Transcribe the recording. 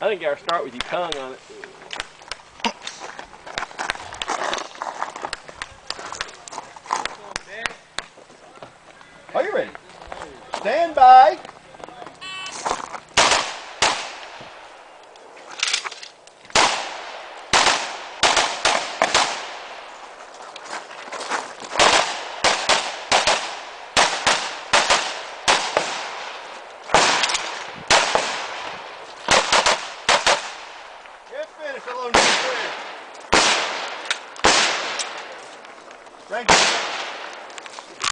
I think you gotta start with your tongue on it. Are you ready? Stand by. Get finished alone. Thank you.